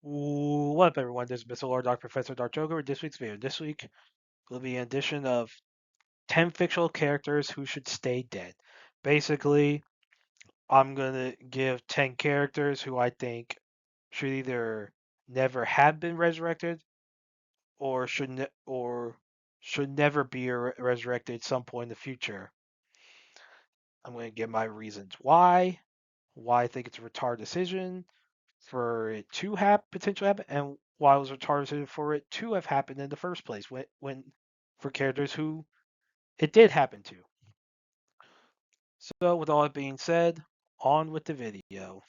What up, everyone? This is Mr. Lord Dark Professor Dark Joker with this week's video. This week will be an edition of 10 fictional characters who should stay dead. Basically, I'm going to give 10 characters who I think should either never have been resurrected or should never be resurrected at some point in the future. I'm going to give my reasons why I think it's a retarded decision, for it to have potentially happen, and why it was retarded for it to have happened in the first place when for characters who it did happen to. So with all that being said, on with the video.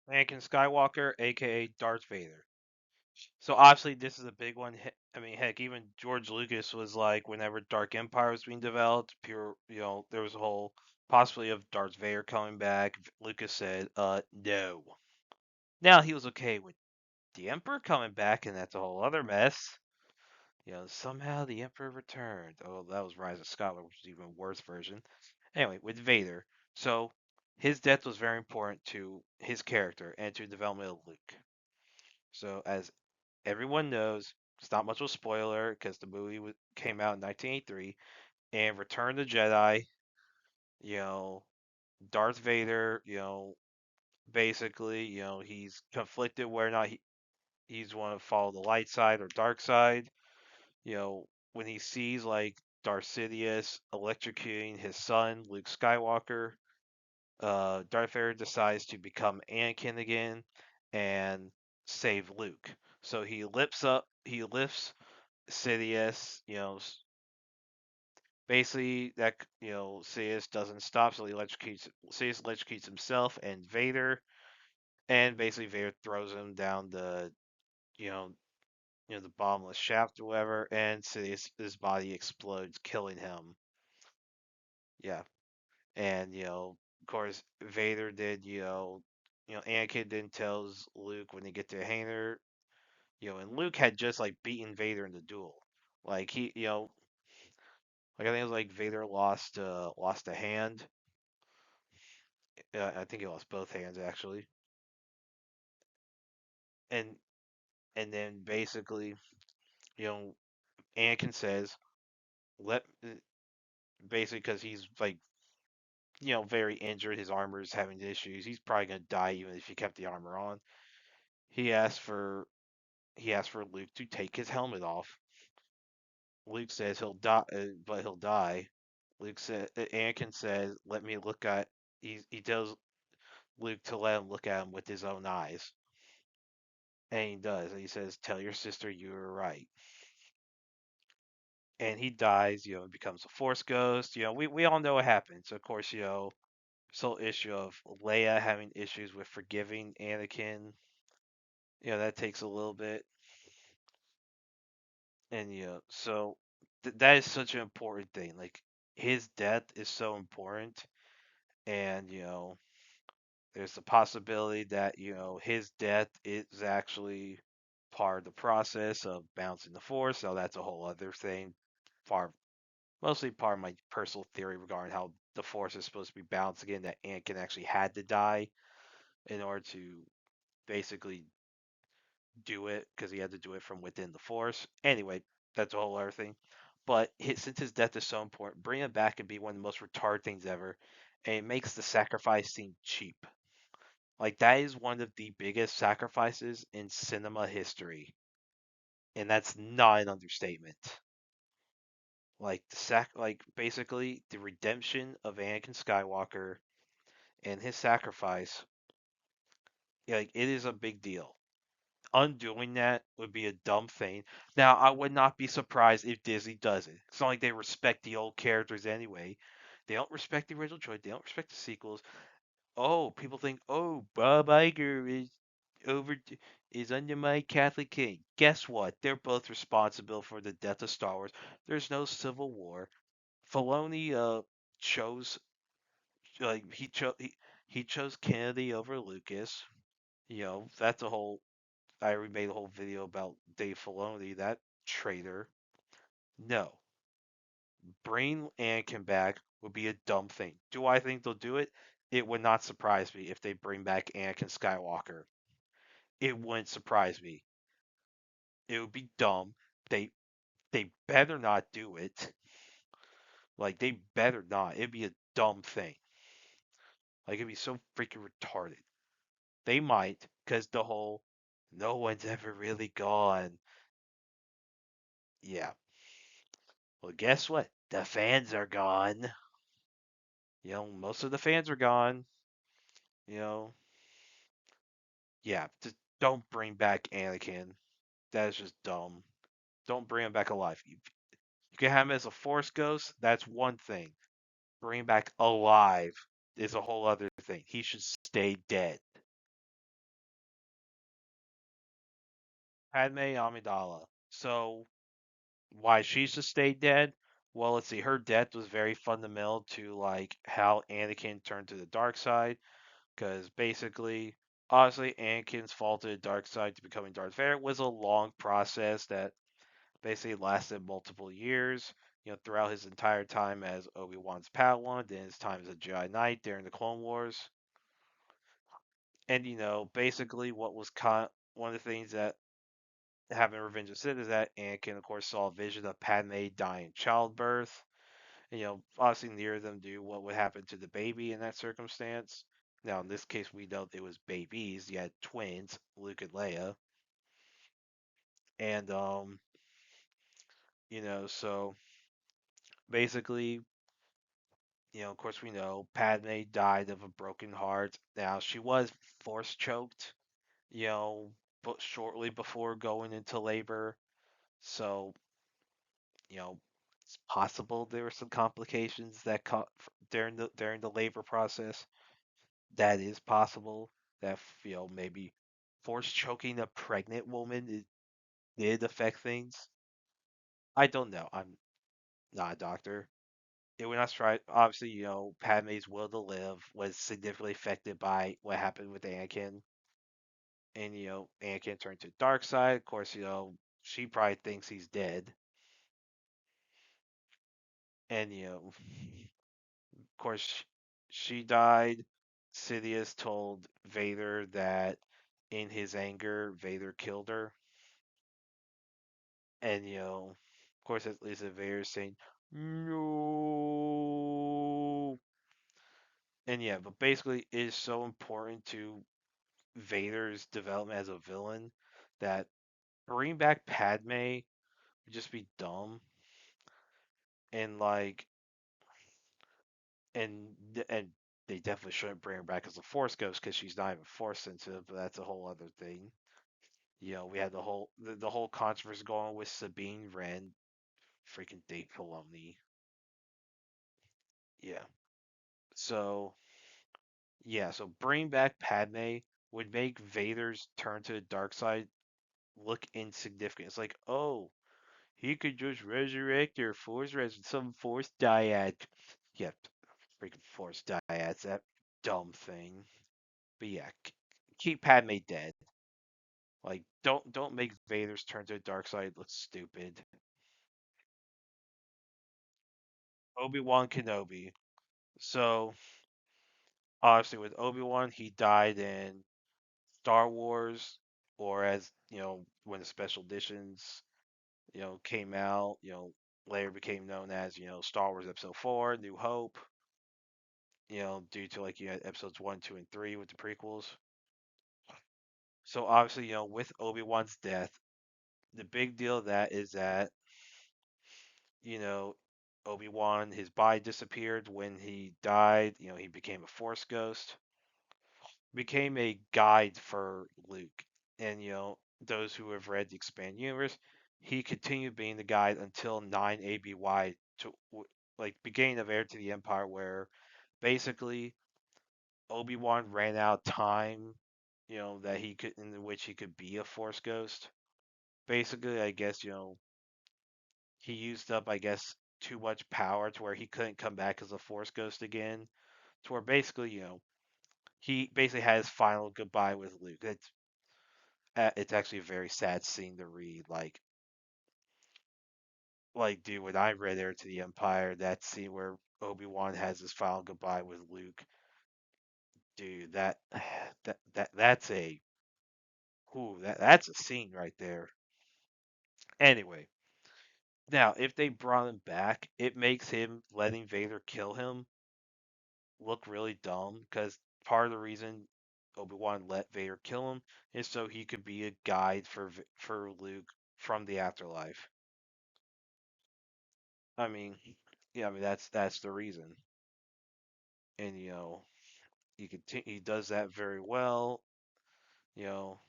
Anakin Skywalker, aka Darth Vader. So obviously this is a big one. I mean, heck, even George Lucas was like, whenever Dark Empire was being developed, there was a whole possibility of Darth Vader coming back. Lucas said, no. Now he was okay with the Emperor coming back, and that's a whole other mess. Somehow the Emperor returned. Oh, that was Rise of Skywalker, which is even worse version. Anyway, with Vader, so his death was very important to his character and to the development of Luke. So as everyone knows, it's not much of a spoiler because the movie came out in 1983, and Return of the Jedi. You know, Darth Vader. Basically, he's conflicted whether or not he's want to follow the light side or dark side. When he sees like Darth Sidious electrocuting his son, Luke Skywalker, Darth Vader decides to become Anakin again and save Luke. So he lifts Sidious, basically that, Sidious doesn't stop, so Sidious electrocutes himself and Vader, and basically Vader throws him down you know, the bottomless shaft or whatever, and his body explodes, killing him. Yeah, and of course, Vader did. Anakin then tells Luke when they get to Hainer. And Luke had just like beaten Vader in the duel. Like like I think it was like Vader lost a hand. I think he lost both hands actually, and then basically, you know, Anakin says, "Let." Basically, because he's like very injured. His armor is having issues. He's probably gonna die even if he kept the armor on. He asked for he asked for Luke to take his helmet off. Luke says he'll die, but he'll die. Anakin says, "Let me look at." He tells Luke to let him look at him with his own eyes, and he does. And he says, "Tell your sister you were right." And he dies. And becomes a Force ghost. We all know what happens. Of course, this whole issue of Leia having issues with forgiving Anakin. That takes a little bit. And so that is such an important thing. Like his death is so important, and there's the possibility that his death is actually part of the process of bouncing the force. So that's a whole other thing. Far Mostly part of my personal theory regarding how the force is supposed to be balanced again. That Anakin actually had to die in order to basically do it because he had to do it from within the force. Anyway, that's a whole other thing. But since his death is so important, bring him back and be one of the most retarded things ever, and it makes the sacrifice seem cheap. Like that is one of the biggest sacrifices in cinema history, and that's not an understatement. Like basically the redemption of Anakin Skywalker and his sacrifice, like it is a big deal. Undoing that would be a dumb thing. Now, I would not be surprised if Disney does it. It's not like they respect the old characters anyway. They don't respect the original trilogy. They don't respect the sequels. Oh, people think, oh, Bob Iger over is under my Catholic king. Guess what? They're both responsible for the death of Star Wars. There's no civil war. Filoni chose like he chose Kennedy over Lucas. That's a whole I already made a whole video about Dave Filoni, that traitor. No. Bring Anakin back would be a dumb thing. Do I think they'll do it? It would not surprise me if they bring back Anakin Skywalker. It wouldn't surprise me. It would be dumb. They better not do it. Like they better not. It'd be a dumb thing. Like it'd be so freaking retarded. They might, because the whole no one's ever really gone. Yeah. Well, guess what? The fans are gone. Most of the fans are gone. You know, yeah. Just don't bring back Anakin. That is just dumb. Don't bring him back alive. You can have him as a Force ghost. That's one thing. Bring him back alive is a whole other thing. He should stay dead. Padme Amidala. So why she should stay dead? Well, let's see. Her death was very fundamental to like how Anakin turned to the dark side. Because basically, obviously, Anakin's fall to the dark side to becoming Darth Vader was a long process that basically lasted multiple years. Throughout his entire time as Obi-Wan's Padawan, then his time as a Jedi Knight during the Clone Wars, and basically what was one of the things that happened in Revenge of the Sith is that Anakin, of course, saw a vision of Padme dying in childbirth. And, obviously near them do what would happen to the baby in that circumstance. Now, in this case, we know it was babies. You had twins, Luke and Leia, and so basically, of course, we know Padme died of a broken heart. Now, she was force choked, you know, but shortly before going into labor. So, you know, it's possible there were some complications that caught during the labor process. That is possible. That maybe force choking a pregnant woman did affect things. I don't know. I'm not a doctor. It would not strike. Obviously, Padme's will to live was significantly affected by what happened with Anakin, and Anakin turned to the dark side. Of course, she probably thinks he's dead, and of course, she died. Sidious told Vader that in his anger, Vader killed her, and of course, at least Vader saying no, and yeah, but basically, it is so important to Vader's development as a villain that bring back Padme would just be dumb, and like and they definitely shouldn't bring her back as a Force ghost because she's not even Force sensitive, but that's a whole other thing. We had the whole controversy going with Sabine Wren, freaking Dave Filoni. Yeah. So so bring back Padme would make Vader's turn to the dark side look insignificant. It's like, oh, he could just resurrect or force some force dyad. Yeah, freaking force dyads, that dumb thing. But yeah, keep Padme dead. Like, don't make Vader's turn to the dark side look stupid. Obi-Wan Kenobi. So obviously with Obi-Wan, he died in Star Wars, or as when the special editions came out, later became known as Star Wars Episode 4, New Hope. Due to like you had episodes 1, 2, and 3 with the prequels. So obviously, with Obi Wan's death, the big deal of that is that you know Obi Wan his body disappeared when he died. He became a Force ghost, became a guide for Luke, and those who have read the expanded universe, he continued being the guide until 9 ABY to like beginning of Heir to the Empire, where basically Obi-Wan ran out of time, that he could in which he could be a Force ghost. Basically, I guess, he used up, I guess, too much power to where he couldn't come back as a Force ghost again. To where basically, he basically had his final goodbye with Luke. It's actually a very sad scene to read. Like, like, dude, when I read Heir to the Empire, that scene where Obi-Wan has his final goodbye with Luke, dude, that's a that's a scene right there. Anyway, now if they brought him back, it makes him letting Vader kill him look really dumb because part of the reason Obi-Wan let Vader kill him is so he could be a guide for Luke from the afterlife. I mean, yeah, I mean that's the reason, and he does that very well. You know,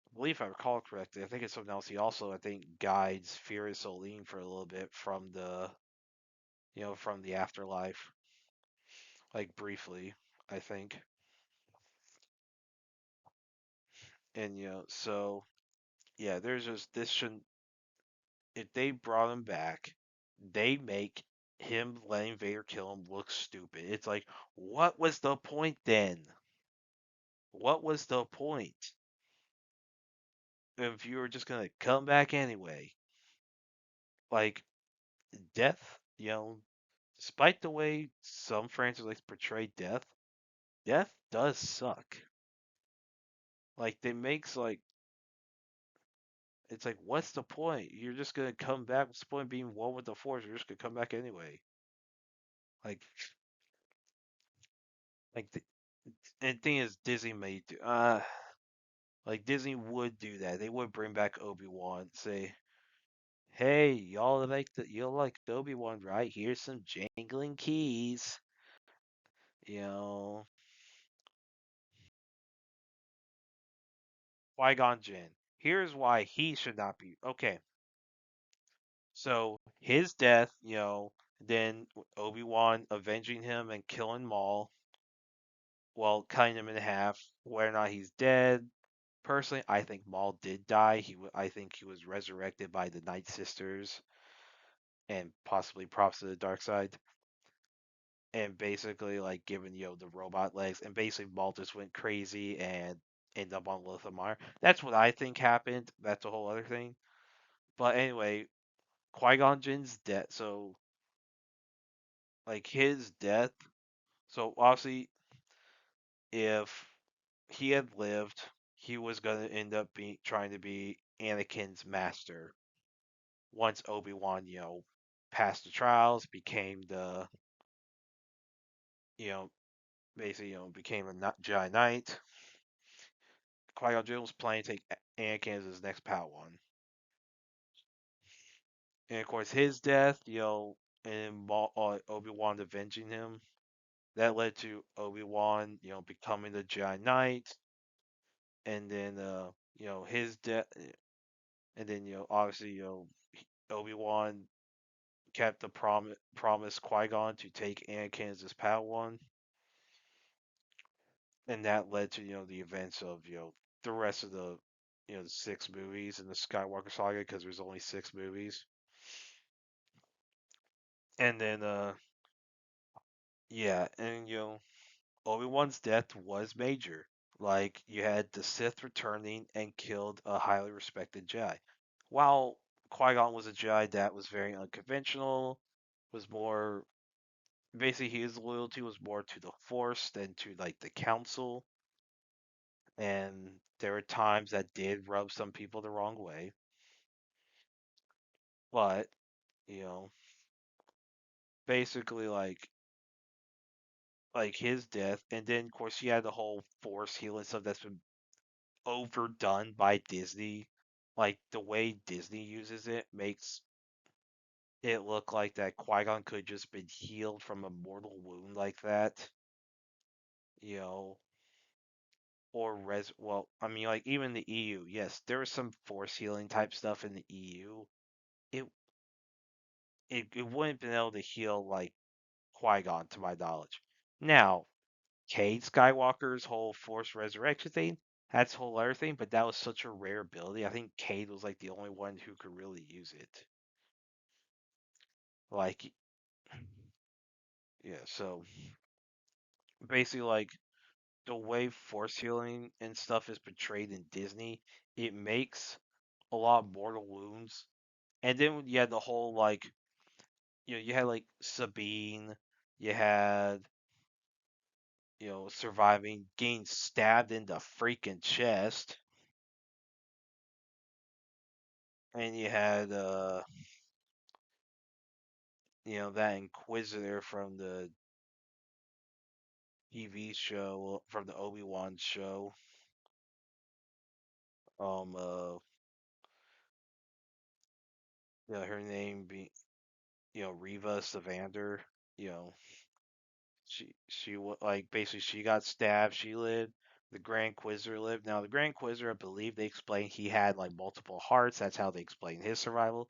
I believe if I recall correctly, I think it's something else. He also, I think, guides Furious Celine for a little bit from from the afterlife, like briefly, I think. And so yeah, there's just this shouldn't. If they brought him back, they make him letting Vader kill him look stupid. It's like, what was the point then? What was the point if you were just gonna come back anyway? Like death, despite the way some franchises like portray death, death does suck. Like they makes like it's like what's the point? You're just gonna come back. What's the point of being one with the force? You're just gonna come back anyway. Like the and thing is Disney may do like Disney would do that. They would bring back Obi-Wan, say, "Hey, y'all like the Obi-Wan, right? Here's some jangling keys." You know, Qui-Gon Jinn. Here's why he should not be. Okay, so his death, then Obi-Wan avenging him and killing Maul, well, cutting him in half. Whether or not he's dead, personally, I think Maul did die. I think he was resurrected by the Night Sisters and possibly props to the dark side. And basically, like, given the robot legs, and basically Maul just went crazy and ended up on Lothar. That's what I think happened. That's a whole other thing. But anyway, Qui Gon Jinn's death. So, like, his death. So, obviously, if he had lived, he was going to end up trying to be Anakin's master once Obi-Wan, passed the trials, became you know, basically, became a Jedi Knight. Qui-Gon Jinn was planning to take Anakin as his next Padawan. And of course, his death, and Obi-Wan avenging him, that led to Obi-Wan, becoming the Jedi Knight, and then, his death, and then, obviously, Obi-Wan kept the promise Qui-Gon to take Anakin as his Padawan, and that led to the events of the rest of the 6 movies in the Skywalker saga because there's only 6 movies, and then yeah, and Obi-Wan's death was major. Like you had the Sith returning and killed a highly respected Jedi. While Qui-Gon was a Jedi that was very unconventional, was more basically his loyalty was more to the Force than to like the Council, and there were times that did rub some people the wrong way. But you know, basically like his death, and then of course he had the whole Force healing stuff that's been overdone by Disney. Like the way Disney uses it makes it look like that Qui-Gon could just been healed from a mortal wound like that, you know, or well, I mean like even the EU, yes, there was some force healing type stuff in the EU. It it wouldn't been able to heal like Qui-Gon to my knowledge. Now, Cade Skywalker's whole force resurrection thing, that's a whole other thing, but that was such a rare ability. I think Cade was like the only one who could really use it. Like, yeah, so basically, like, the way force healing and stuff is portrayed in Disney, it makes a lot of mortal wounds And then you had the whole like you had like Sabine, you had surviving, getting stabbed in the freaking chest, and you had that Inquisitor from the TV show, from the Obi-Wan show. Um, uh, her name be Reva Savander. You know, like basically she got stabbed. She lived. The Grand Inquisitor lived. Now the Grand Inquisitor, I believe they explained he had like multiple hearts. That's how they explained his survival.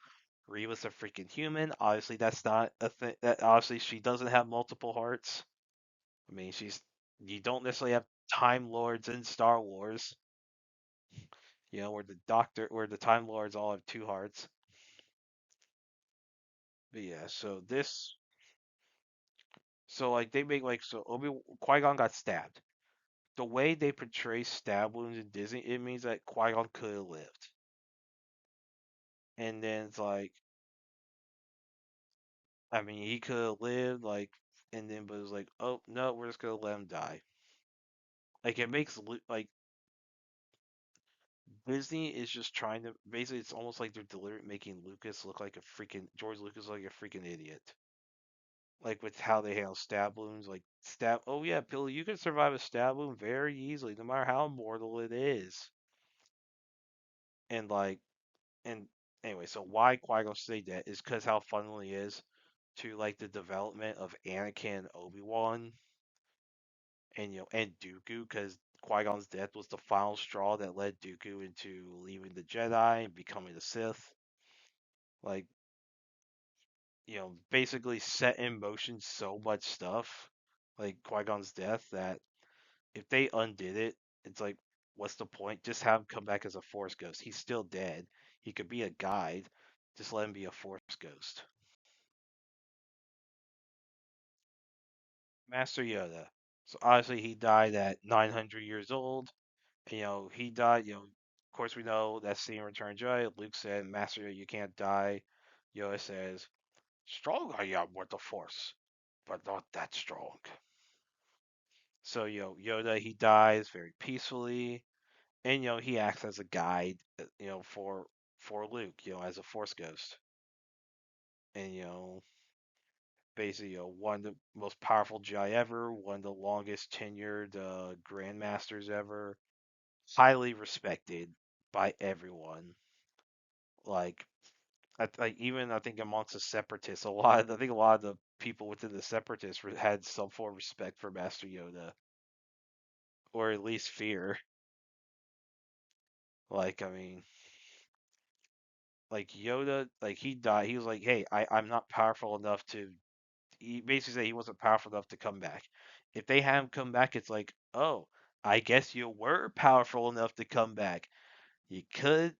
Reva's a freaking human. Obviously, that's not a thing. That obviously she doesn't have multiple hearts. I mean, you don't necessarily have Time Lords in Star Wars. Where the Time Lords all have two hearts. But yeah, so like they make like so Obi Qui Gon got stabbed. The way they portray stab wounds in Disney, it means that Qui Gon could have lived. And then it's like, I mean, he could have lived, like, and then but it was like, oh no, we're just gonna let him die. Like it makes like Disney is just trying to basically, it's almost like they're deliberately making Lucas look like a freaking George Lucas like a freaking idiot. Like with how they handle stab wounds, like stab. Oh yeah, Billy, you can survive a stab wound very easily, no matter how mortal it is. And like, and anyway, so why Qui-Gon stayed dead is because how funnily he is to like the development of Anakin and Obi-Wan and and Dooku, because Qui-Gon's death was the final straw that led Dooku into leaving the Jedi and becoming a Sith. Like, basically set in motion so much stuff, like Qui-Gon's death, that if they undid it, it's like, what's the point? Just have him come back as a Force ghost. He's still dead. He could be a guide. Just let him be a Force ghost. Master Yoda. So obviously he died at 900 years old. And, he died. Of course we know that scene in Return of the Jedi. Luke said, "Master Yoda, you can't die." Yoda says, "Strong I am with the Force, but not that strong." So, Yoda, he dies very peacefully, and he acts as a guide, for Luke, as a Force ghost, and basically, one of the most powerful Jedi ever, one of the longest tenured Grandmasters ever, highly respected by everyone. Like, even I think amongst the Separatists, I think a lot of the people within the Separatists had some form of respect for Master Yoda, or at least fear. Like, I mean, like Yoda, like he died. He was like, "Hey, I'm not powerful enough to." He basically said he wasn't powerful enough to come back. If they have him come back, it's like, oh, I guess you were powerful enough to come back. You couldn't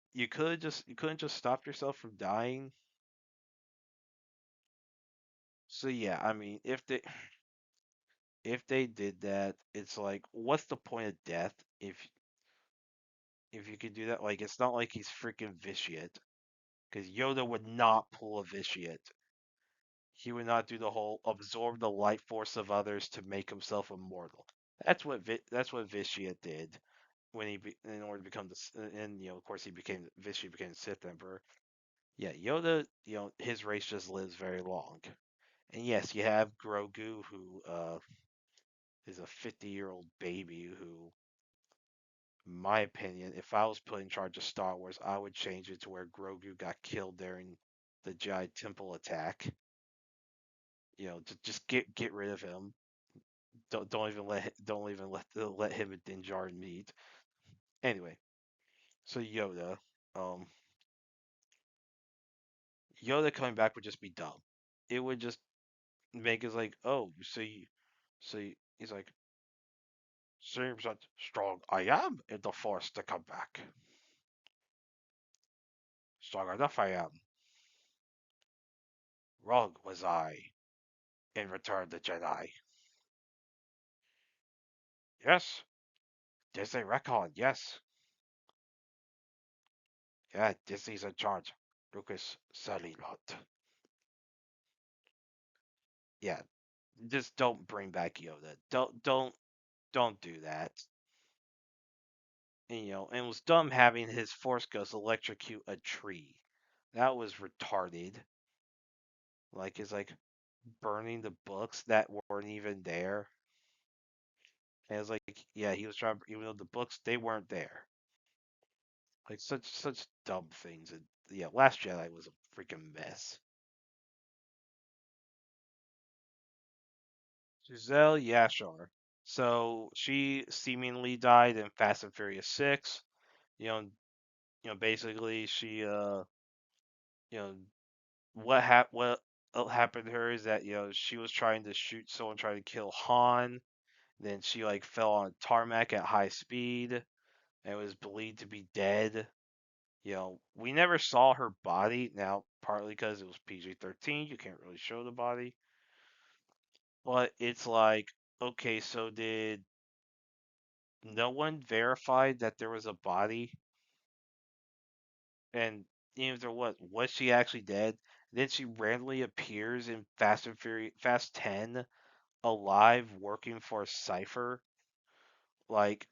just stop yourself from dying. So yeah, I mean, if they did that, it's like, what's the point of death if you could do that? Like, it's not like he's freaking vitiate, because Yoda would not pull a vitiate. He would not do the whole absorb the life force of others to make himself immortal. That's what Vitiate did when in order to become and of course Vitiate became the Sith Emperor. Yeah, Yoda, his race just lives very long. And yes, you have Grogu, who is a 50-year-old baby who, in my opinion, if I was put in charge of Star Wars, I would change it to where Grogu got killed during the Jedi Temple attack. To just get rid of him. Don't even let him and Din Djarin meet. Anyway, so um, Yoda coming back would just be dumb. It would just make us like, oh, he's like, 70% strong. I am in the Force to come back. Strong enough I am. Wrong was I in Return of the Jedi. Yes, Disney Recon. Yes, yeah, Disney's in charge. Lucas Salilot. Yeah, just don't bring back Yoda. Don't do that. And, and it was dumb having his Force Ghost electrocute a tree. That was retarded. Like it's like burning the books that weren't even there. And it's like, yeah, he was trying, even though the books they weren't there. Like such dumb things. And yeah, Last Jedi was a freaking mess. Giselle Yashar. So she seemingly died in Fast and Furious 6. You know, basically she you know, what happened to her is that, she was trying to shoot someone trying to kill Han. Then she like fell on a tarmac at high speed and was believed to be dead. We never saw her body. Now, partly because it was PG-13, you can't really show the body. But it's like, okay, so did no one verify that there was a body? And even if there was she actually dead? Then she randomly appears in Fast and Furious Fast 10 alive working for Cypher, like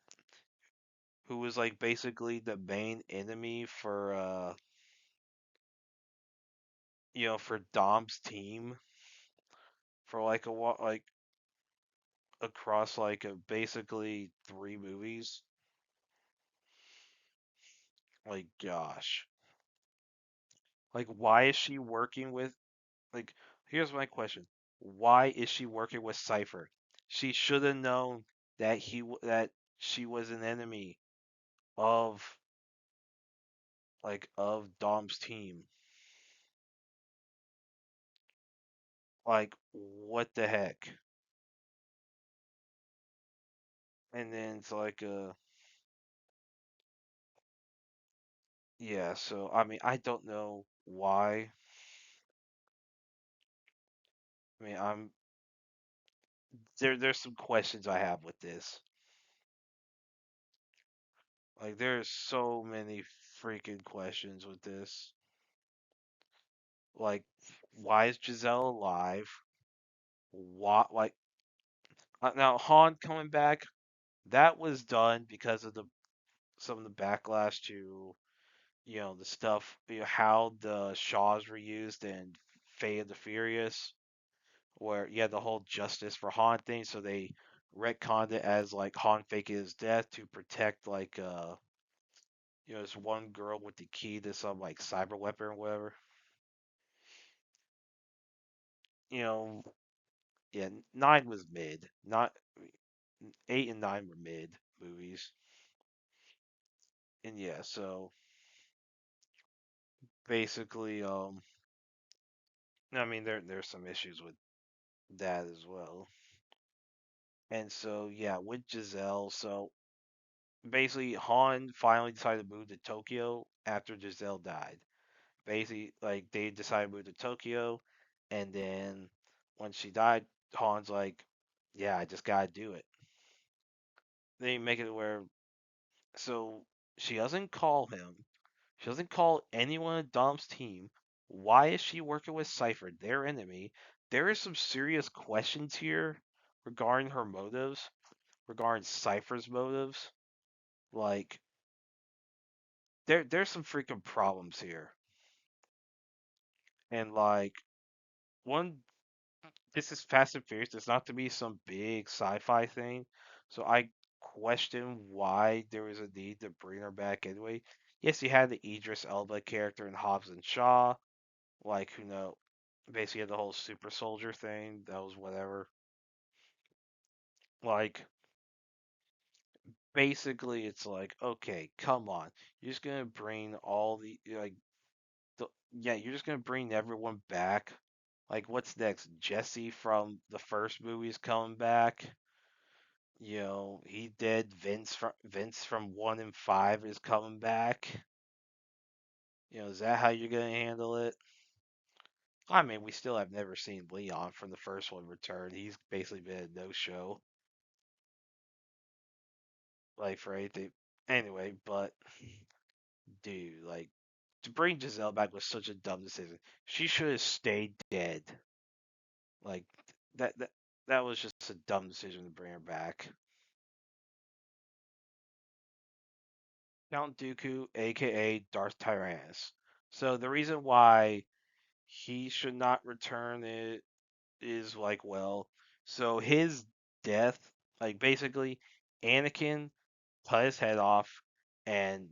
who was like basically the main enemy for for Dom's team for like like across like basically 3 movies. Like gosh. Like why is she working with like here's my question. Why is she working with Cypher? She should have known that that she was an enemy of of Dom's team. Like what the heck? And then it's like yeah, so I mean I don't know why. I mean I'm there's some questions I have with this. Like there's so many freaking questions with this. Like why is Giselle alive? What like now Han coming back? That was done because of the some of the backlash to the stuff how the Shaws were used in Fate of the Furious, where you had the whole justice for Han thing, so they retconned it as like Han faking his death to protect this one girl with the key to some like cyber weapon or whatever. You know, yeah, 9 was mid. Not 8 and 9 were mid movies. And yeah, so basically, I mean there's some issues with that as well. And so yeah, with Giselle, so basically Han finally decided to move to Tokyo after Giselle died. Basically, like they decided to move to Tokyo, and then when she died, Han's like, "Yeah, I just gotta do it." They make it where so she doesn't call him, she doesn't call anyone on Dom's team. Why is she working with Cypher, their enemy? There is some serious questions here regarding her motives, regarding Cypher's motives. Like there's some freaking problems here. And like one this is Fast and Furious. It's not to be some big sci-fi thing. So I question why there was a need to bring her back anyway. Yes, you had the Idris Elba character in Hobbs and Shaw, like who know basically had the whole super soldier thing. That was whatever. Like basically it's like, okay, come on. You're just gonna bring all yeah, you're just gonna bring everyone back. Like, what's next? Jesse from the first movie is coming back. He did. Vince from 1 and 5 is coming back. Is that how you're gonna handle it? I mean, we still have never seen Leon from the first one return. He's basically been a no-show, like for anything. Anyway, but dude, like to bring Giselle back was such a dumb decision. She should have stayed dead. Like that that that was just a dumb decision to bring her back. Count Dooku, aka Darth Tyrannus. So the reason why he should not return it is like, well, so his death, like basically Anakin cut his head off and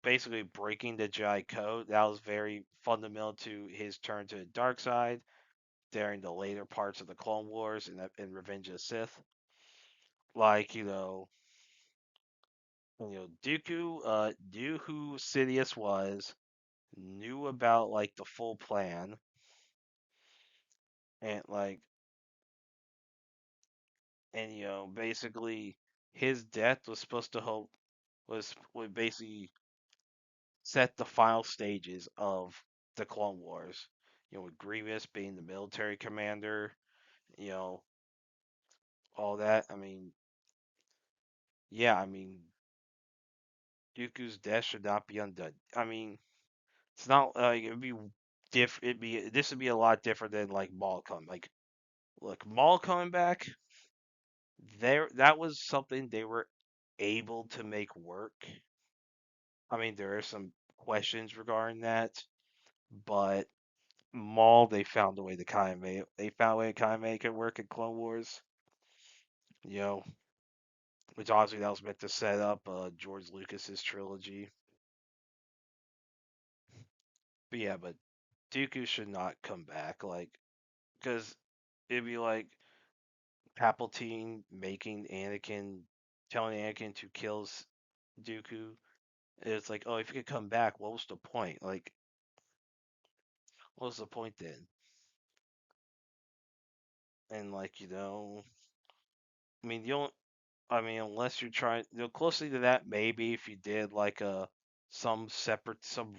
basically breaking the Jedi code. That was very fundamental to his turn to the dark side during the later parts of the Clone Wars and Revenge of the Sith. Like, Dooku knew who Sidious was, knew about like the full plan, and basically his death was supposed to hope would basically set the final stages of the Clone Wars. With Grievous being the military commander, you know, all that. I mean, yeah, I mean, Dooku's death should not be undone. I mean, it's not like it'd be this would be a lot different than like Maul coming. Like, look, Maul coming back. That was something they were able to make work. I mean, there are some questions regarding that, but Maul, they found a way to kind of make they found a way to kind of make it work in Clone Wars. You know, which obviously that was meant to set up George Lucas's trilogy. But yeah, but Dooku should not come back, like, because it'd be like Palpatine making Anakin, telling Anakin to kill Dooku. It's like, oh, if you could come back, what was the point? Like, what was the point then? And like, I mean, you don't. I mean, unless you're trying, closely to that, maybe if you did like some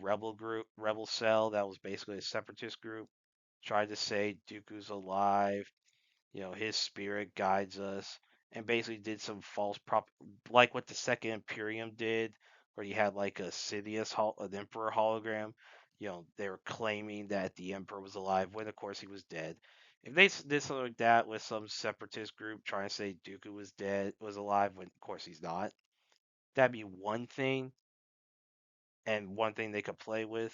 rebel group, rebel cell that was basically a separatist group, tried to say Dooku's alive, his spirit guides us, and basically did some false like what the Second Imperium did, where you had like a an Emperor hologram. They were claiming that the Emperor was alive when, of course, he was dead. If they did something like that with some separatist group trying to say Dooku was dead, was alive when, of course, he's not, that'd be one thing, and one thing they could play with,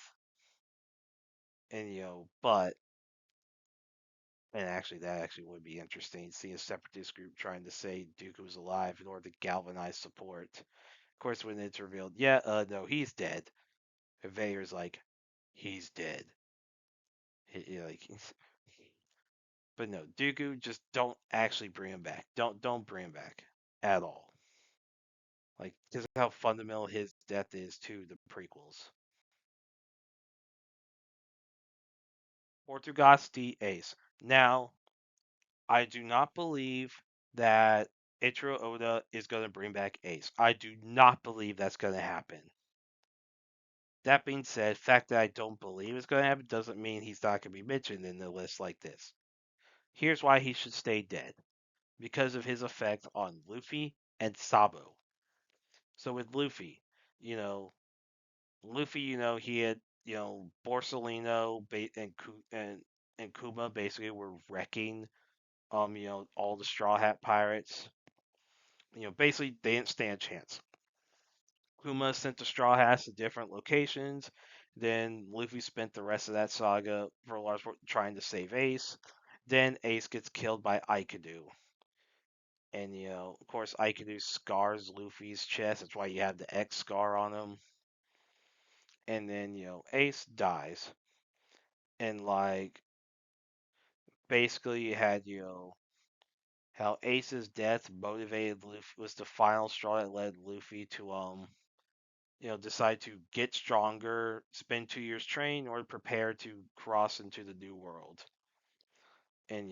and but and actually, that actually would be interesting. See a separatist group trying to say Dooku was alive in order to galvanize support. Of course, when it's revealed, yeah, no, he's dead. And Vader's like, he's dead. Like, but no, Dooku, just don't actually bring him back. Don't bring him back at all. Like, because of how fundamental his death is to the prequels. Portugas de Ace. Now, I do not believe that Ichiro Oda is going to bring back Ace. I do not believe that's going to happen. That being said, the fact that I don't believe it's going to happen doesn't mean he's not going to be mentioned in the list like this. Here's why he should stay dead. Because of his effect on Luffy and Sabo. So with Luffy, you know, he had, Borsalino and Kuma basically were wrecking, all the Straw Hat pirates. Basically they didn't stand a chance. Kuma sent the Straw Hats to different locations. Then Luffy spent the rest of that saga for a large part trying to save Ace. Then Ace gets killed by Aikadu. And, of course, Aikadu scars Luffy's chest. That's why you have the X scar on him. And then, Ace dies. And, like, basically, you had, how Ace's death motivated Luffy, was the final straw that led Luffy to, decide to get stronger, spend 2 years training, or prepare to cross into the new world. And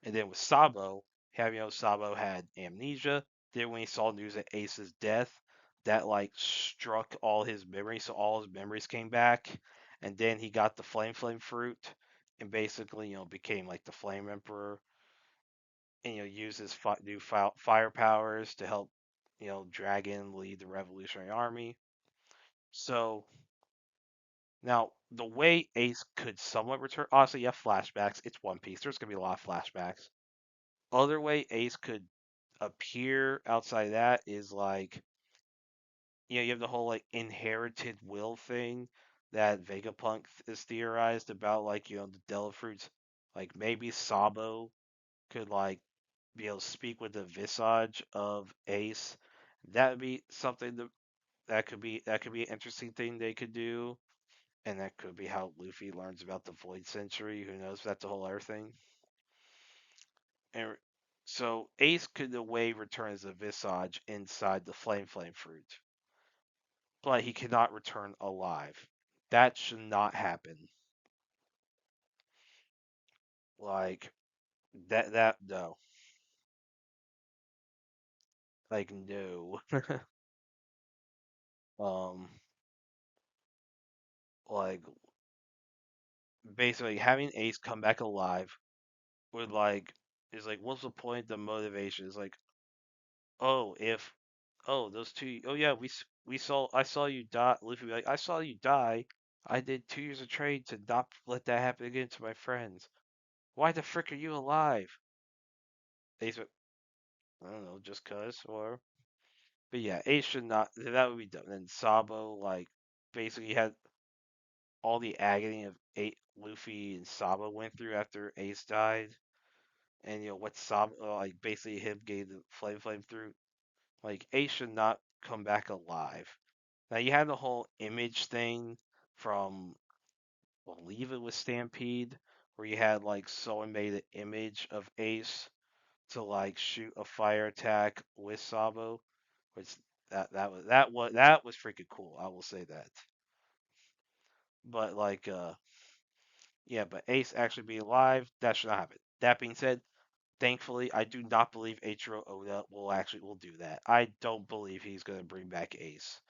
and then with Sabo, Sabo had amnesia. Then when he saw news of Ace's death, that like struck all his memories, so all his memories came back. And then he got the flame fruit, and basically became like the Flame Emperor, and used his new fire powers to help Dragon lead the Revolutionary Army. So Now, the way Ace could somewhat return, obviously, you have flashbacks. It's One Piece. There's gonna be a lot of flashbacks. Other way Ace could appear outside that is like, you have the whole like inherited will thing that Vegapunk is theorized about, like, the Devil Fruits. Like maybe Sabo could like be able to speak with the visage of Ace. That would be something that could be an interesting thing they could do, and that could be how Luffy learns about the Void Century. Who knows? That's a whole other thing. And so Ace could, in a way, return as a visage inside the Flame Fruit, but he cannot return alive. That should not happen. Like that no. Like no. um like basically having Ace come back alive would like is like, what's the point? The motivation is like, oh, if those two, oh yeah, we saw, I saw you die. Luffy be like, I saw you die. I did 2 years of training to not let that happen again to my friends. Why the frick are you alive? Ace went, I don't know, just cuz. Or but yeah, Ace should not, that would be dumb. And Sabo, like, basically had all the agony of Luffy and Sabo went through after Ace died, and what Sabo, like, basically him gave the flame through. Like, Ace should not come back alive. Now you had the whole image thing from, I believe it was Stampede, where you had like someone made an image of Ace to like shoot a fire attack with Sabo, which that was freaking cool. I will say that. But like, yeah, but Ace actually being alive, that should not happen. That being said, thankfully, I do not believe Eiichiro Oda will do that. I don't believe he's gonna bring back Ace.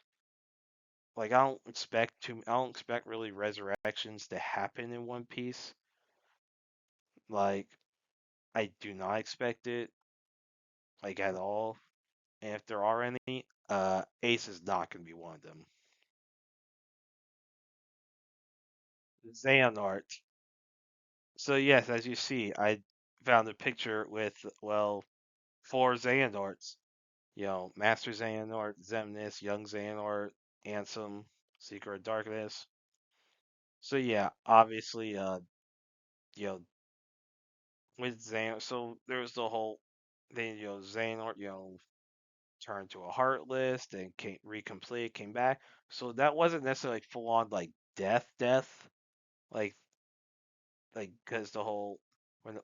Like, I don't expect really resurrections to happen in One Piece. Like, I do not expect it, like, at all. And if there are any, Ace is not gonna be one of them. Xehanort. So yes, as you see, I found a picture with, well, four Xehanorts. Master Xehanort, Xemnas, Young Xehanort, Ansem, Seeker of Darkness. So yeah, obviously, you know, with Xehanort, so there's the whole thing, Xehanort, turned to a Heartless, then came recomplete, came back. So that wasn't necessarily like full on like death, like because the whole,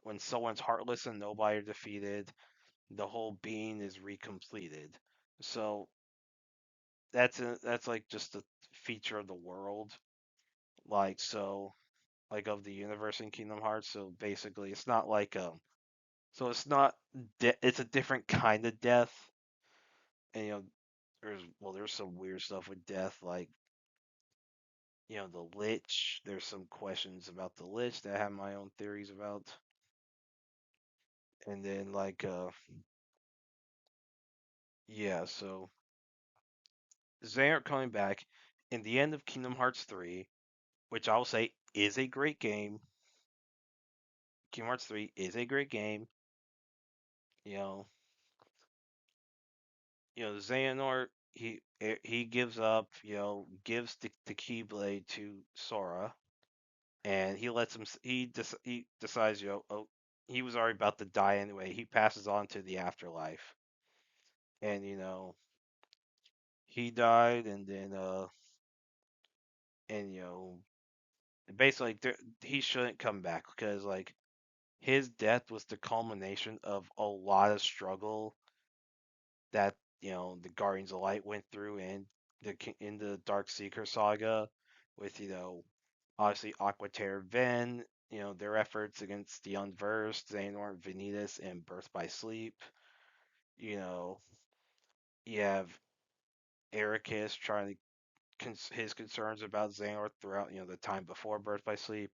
when someone's heartless and nobody are defeated, the whole being is recompleted. So that's like just a feature of the world, like, so, like, of the universe in Kingdom Hearts. So basically, it's not like, so it's not it's a different kind of death. And there's some weird stuff with death, like, the Lich. There's some questions about the Lich that I have my own theories about. And then, like, yeah, so Xehanort coming back in the end of Kingdom Hearts 3, which I'll say is a great game. Kingdom Hearts 3 is a great game. You know, Xehanort, he gives up, gives the Keyblade to Sora, and he lets him. He decides, oh, he was already about to die anyway. He passes on to the afterlife, and he died, and then and basically he shouldn't come back because, like, his death was the culmination of a lot of struggle that, the Guardians of Light went through in the Dark Seeker saga, with, obviously Aqua Terra Ven, their efforts against the Unversed, Xehanort, Vanitas, and Birth by Sleep. You know, you have Ericus trying to his concerns about Xehanort throughout, the time before Birth by Sleep.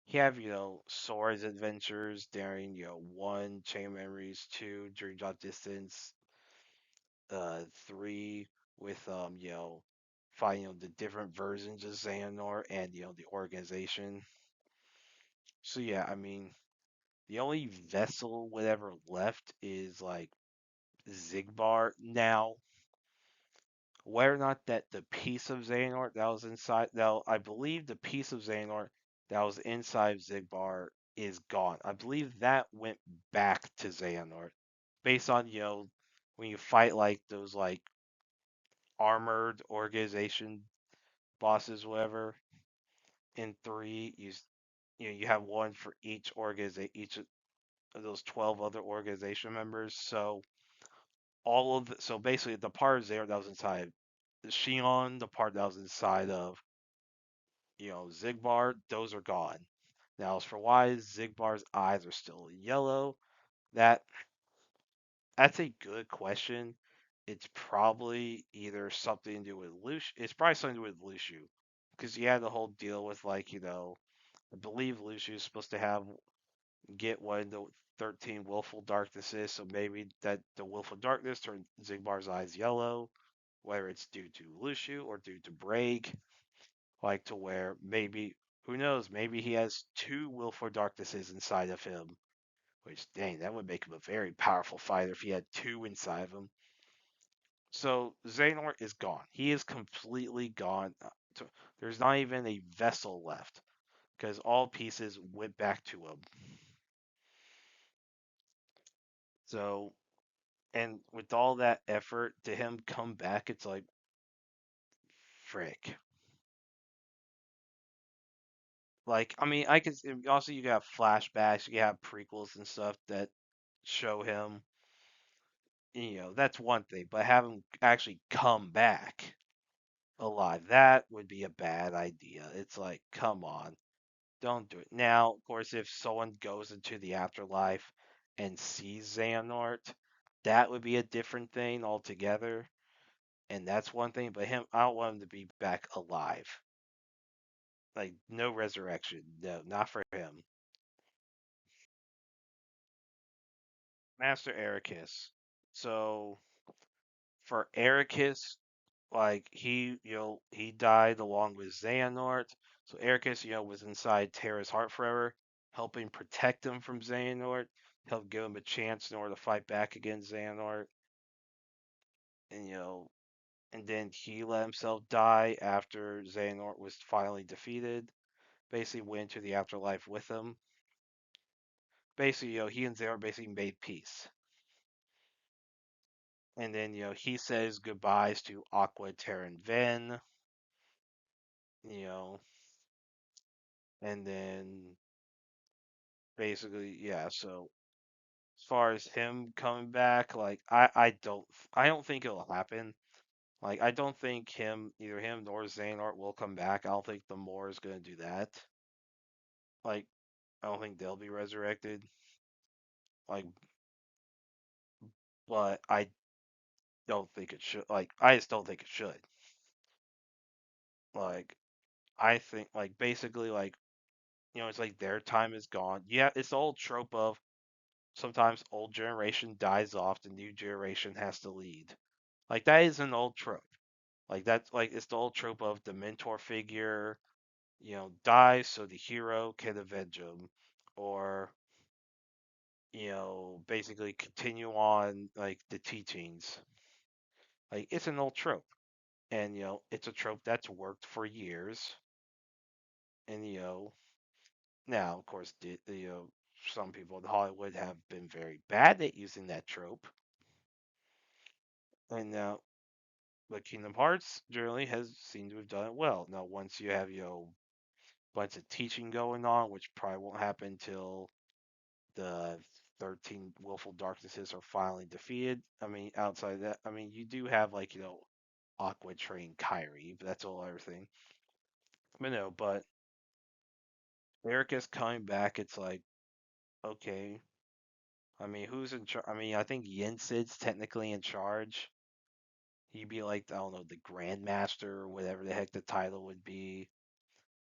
You have, Sora's adventures during, one, Chain Memories, two, Dream Drop Distance, three, with, find the different versions of Xehanort and the organization. So yeah, I mean the only vessel whatever left is like Zigbar now. Whether or not that the piece of Xehanort that was inside, now I believe the piece of Xehanort that was inside Zigbar is gone. I believe that went back to Xehanort based on when you fight like those like armored organization bosses, whatever. In three, you have one for each organization, each of those 12 other organization members. So so basically the part there that was inside the Shion, the part that was inside of Zigbar, those are gone. Now, as for why Zigbar's eyes are still yellow, that that's a good question. It's probably either something to do with Luciu. It's probably something to do with Luciu, because he had the whole deal with like I believe Luciu is supposed to get one of the 13 willful darknesses, so maybe that the willful darkness turned Zigbar's eyes yellow, whether it's due to Luciu or due to Braig, like to where maybe who knows, maybe he has two willful darknesses inside of him, which dang, that would make him a very powerful fighter if he had two inside of him. So Xehanort is gone. He is completely gone. There's not even a vessel left because all pieces went back to him. So, and with all that effort to him come back, it's like, frick. Like, I mean, I could also you got flashbacks, you have prequels and stuff that show him. That's one thing, but have him actually come back alive, that would be a bad idea. It's like, come on, don't do it. Now, of course, if someone goes into the afterlife and sees Xehanort, that would be a different thing altogether. And that's one thing, but I don't want him to be back alive. Like, no resurrection. No, not for him. Master Ericus. So, for Ericus, like, he died along with Xehanort. So, Ericus, was inside Terra's heart forever, helping protect him from Xehanort, help give him a chance in order to fight back against Xehanort. And, and then he let himself die after Xehanort was finally defeated. Basically went to the afterlife with him. Basically, he and Xehanort basically made peace. And then, he says goodbyes to Aqua, Terran, Ven, you know, and then basically, yeah, so as far as him coming back, like I don't think it'll happen. Like I don't think either him nor Xehanort will come back. I don't think the Moore is gonna do that. Like I don't think they'll be resurrected. Like, but I don't think it should. Like I just don't think it should. Like I think like basically like it's like their time is gone. Yeah, it's the old trope of sometimes old generation dies off, the new generation has to lead. Like that is an old trope. Like that's like it's the old trope of the mentor figure, dies so the hero can avenge him, or basically continue on like the teachings. Like it's an old trope, and it's a trope that's worked for years, and now of course some people in Hollywood have been very bad at using that trope, and now but Kingdom Hearts generally has seemed to have done it well. Now, once you have bunch of teaching going on, which probably won't happen until the 13 willful darknesses are finally defeated. I mean, outside of that, I mean, you do have like Aqua train Kyrie, but that's all everything. But no, but Erica's coming back. It's like okay. I mean, who's in charge? I mean, I think Yensid's technically in charge. He'd be like, I don't know, the Grandmaster or whatever the heck the title would be.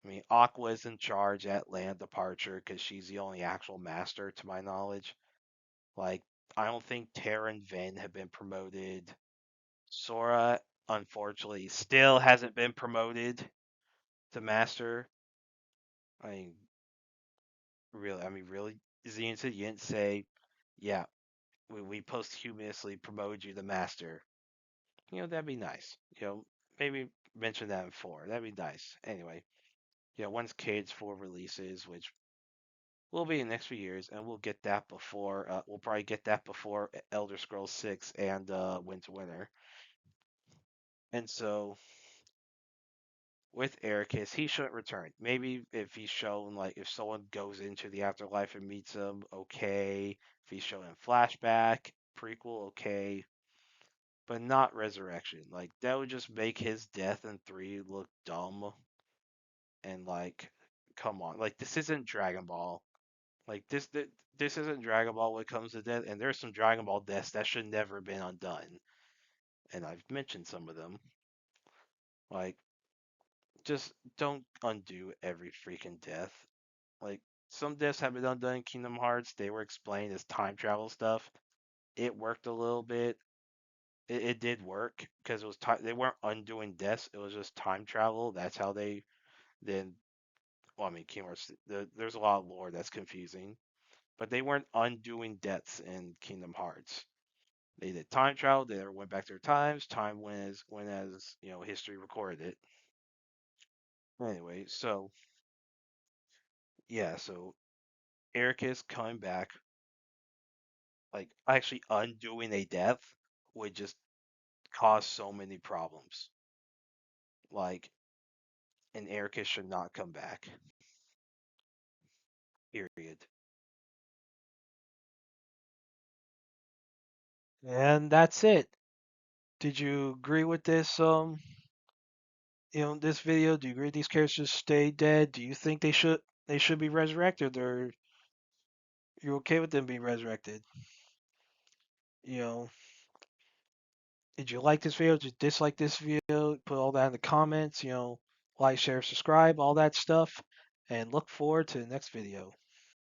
I mean, Aqua's in charge at land departure because she's the only actual master, to my knowledge. Like, I don't think Terra and Ven have been promoted. Sora, unfortunately still hasn't been promoted to master. I mean, really, Zenitsu, you didn't say, yeah, we posthumously promoted you to master. That'd be nice. Maybe mention that in 4. That'd be nice. Anyway, once Cade's 4 releases, which will be in the next few years, and we'll get that before, we'll probably get that before Elder Scrolls 6 and Winter. And so with Ericus, he shouldn't return. Maybe if he's shown, like, if someone goes into the afterlife and meets him, okay. If he's shown in flashback, prequel, okay. But not resurrection. Like, that would just make his death in 3 look dumb. And, like, come on. Like, this isn't Dragon Ball. Like, this isn't Dragon Ball when it comes to death. And there's some Dragon Ball deaths that should never have been undone. And I've mentioned some of them. Like, just don't undo every freaking death. Like, some deaths have been undone in Kingdom Hearts. They were explained as time travel stuff. It worked a little bit. It did work because it was time. They weren't undoing deaths. It was just time travel. That's how they then. Well, I mean, Kingdom Hearts. There's a lot of lore that's confusing, but they weren't undoing deaths in Kingdom Hearts. They did time travel. They never went back to their times. Time when as history recorded it. Anyway, so yeah, so Eric is coming back. Like, actually undoing a death would just cause so many problems. Like, and Erica should not come back. Period. And that's it. Did you agree with this video? Do you agree these characters stay dead? Do you think they should be resurrected, or you're okay with them being resurrected? You know, did you like this video? Did you dislike this video? Put all that in the comments. Like, share, subscribe, all that stuff, and look forward to the next video.